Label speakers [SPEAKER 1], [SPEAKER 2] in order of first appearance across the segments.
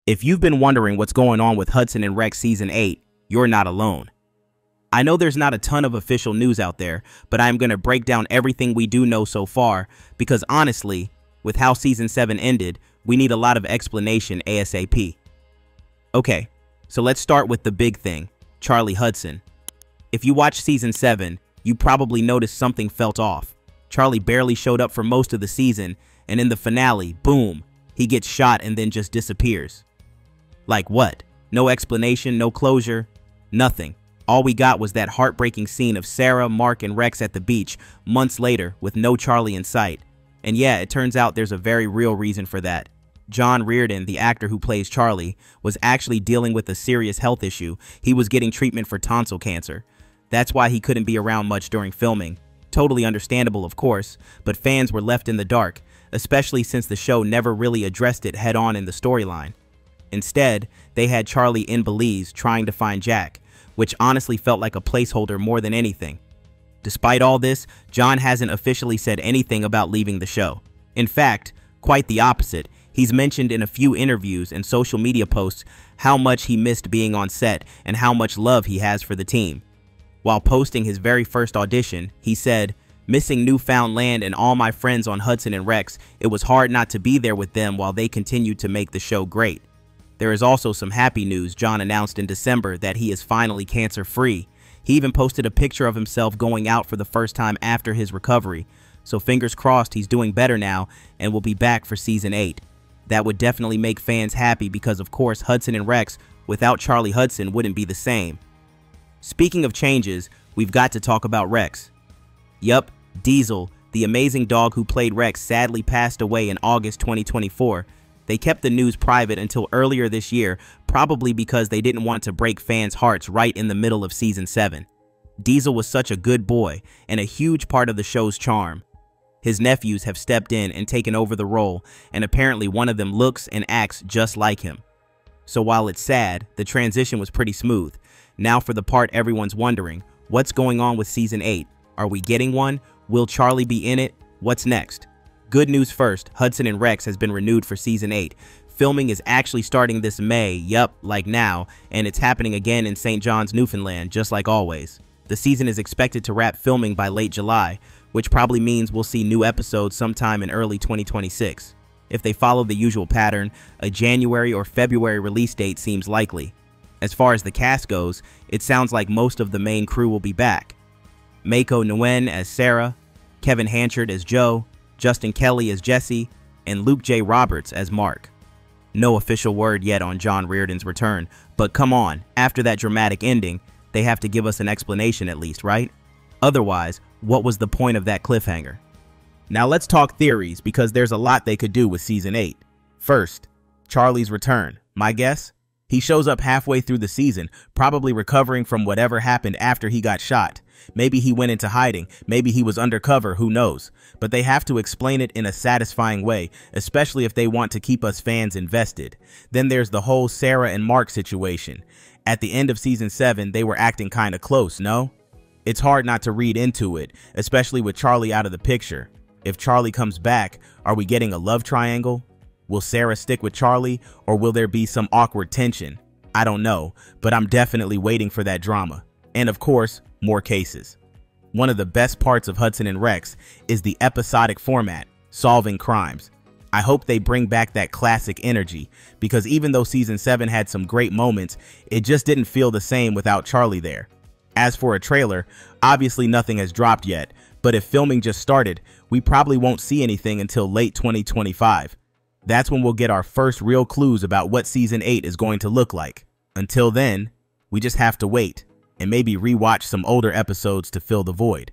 [SPEAKER 1] If you've been wondering what's going on with Hudson and Rex Season 8, you're not alone. I know there's not a ton of official news out there, but I'm going to break down everything we do know so far because honestly, with how Season 7 ended, we need a lot of explanation ASAP. Okay, so let's start with the big thing, Charlie Hudson. If you watched Season 7, you probably noticed something felt off. Charlie barely showed up for most of the season, and in the finale, boom, he gets shot and then just disappears. Like what? No explanation, no closure, nothing. All we got was that heartbreaking scene of Sarah, Mark, and Rex at the beach months later with no Charlie in sight. And yeah, it turns out there's a very real reason for that. John Reardon, the actor who plays Charlie, was actually dealing with a serious health issue. He was getting treatment for tonsil cancer. That's why he couldn't be around much during filming. Totally understandable, of course, but fans were left in the dark, especially since the show never really addressed it head-on in the storyline. Instead, they had Charlie in Belize trying to find Jack, which honestly felt like a placeholder more than anything. Despite all this, John hasn't officially said anything about leaving the show. In fact, quite the opposite. He's mentioned in a few interviews and social media posts how much he missed being on set and how much love he has for the team. While posting his very first audition, he said, "Missing Newfoundland and all my friends on Hudson and Rex, it was hard not to be there with them while they continued to make the show great." There is also some happy news. John announced in December that he is finally cancer-free. He even posted a picture of himself going out for the first time after his recovery. So fingers crossed he's doing better now and will be back for Season 8. That would definitely make fans happy because of course Hudson and Rex without Charlie Hudson wouldn't be the same. Speaking of changes, we've got to talk about Rex. Yup, Diesel, the amazing dog who played Rex, sadly passed away in August 2024. They kept the news private until earlier this year, probably because they didn't want to break fans' hearts right in the middle of Season 7. Diesel was such a good boy and a huge part of the show's charm. His nephews have stepped in and taken over the role, and apparently one of them looks and acts just like him. So while it's sad, the transition was pretty smooth. Now for the part everyone's wondering, what's going on with Season 8? Are we getting one? Will Charlie be in it? What's next? Good news first, Hudson and Rex has been renewed for Season 8. Filming is actually starting this May, yup, like now, and it's happening again in St. John's, Newfoundland, just like always. The season is expected to wrap filming by late July, which probably means we'll see new episodes sometime in early 2026. If they follow the usual pattern, a January or February release date seems likely. As far as the cast goes, it sounds like most of the main crew will be back. Mako Nguyen as Sarah, Kevin Hanchard as Joe, Justin Kelly as Jesse, and Luke J. Roberts as Mark. No official word yet on John Reardon's return, but come on, after that dramatic ending, they have to give us an explanation at least, right? Otherwise, what was the point of that cliffhanger? Now let's talk theories because there's a lot they could do with Season 8. First, Charlie's return. My guess? He shows up halfway through the season, probably recovering from whatever happened after he got shot. Maybe he went into hiding, maybe he was undercover, who knows? But they have to explain it in a satisfying way, especially if they want to keep us fans invested. Then there's the whole Sarah and Mark situation. At the end of Season 7, they were acting kinda close, no? It's hard not to read into it, especially with Charlie out of the picture. If Charlie comes back, are we getting a love triangle? Will Sarah stick with Charlie, or will there be some awkward tension? I don't know, but I'm definitely waiting for that drama. And of course, more cases. One of the best parts of Hudson and Rex is the episodic format, solving crimes. I hope they bring back that classic energy, because even though Season 7 had some great moments, it just didn't feel the same without Charlie there. As for a trailer, obviously nothing has dropped yet, but if filming just started, we probably won't see anything until late 2025. That's when we'll get our first real clues about what Season 8 is going to look like. Until then, we just have to wait and maybe rewatch some older episodes to fill the void.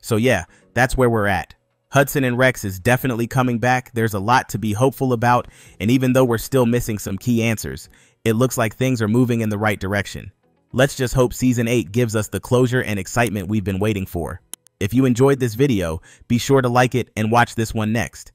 [SPEAKER 1] So yeah, that's where we're at. Hudson and Rex is definitely coming back. There's a lot to be hopeful about, and even though we're still missing some key answers, it looks like things are moving in the right direction. Let's just hope Season 8 gives us the closure and excitement we've been waiting for. If you enjoyed this video, be sure to like it and watch this one next.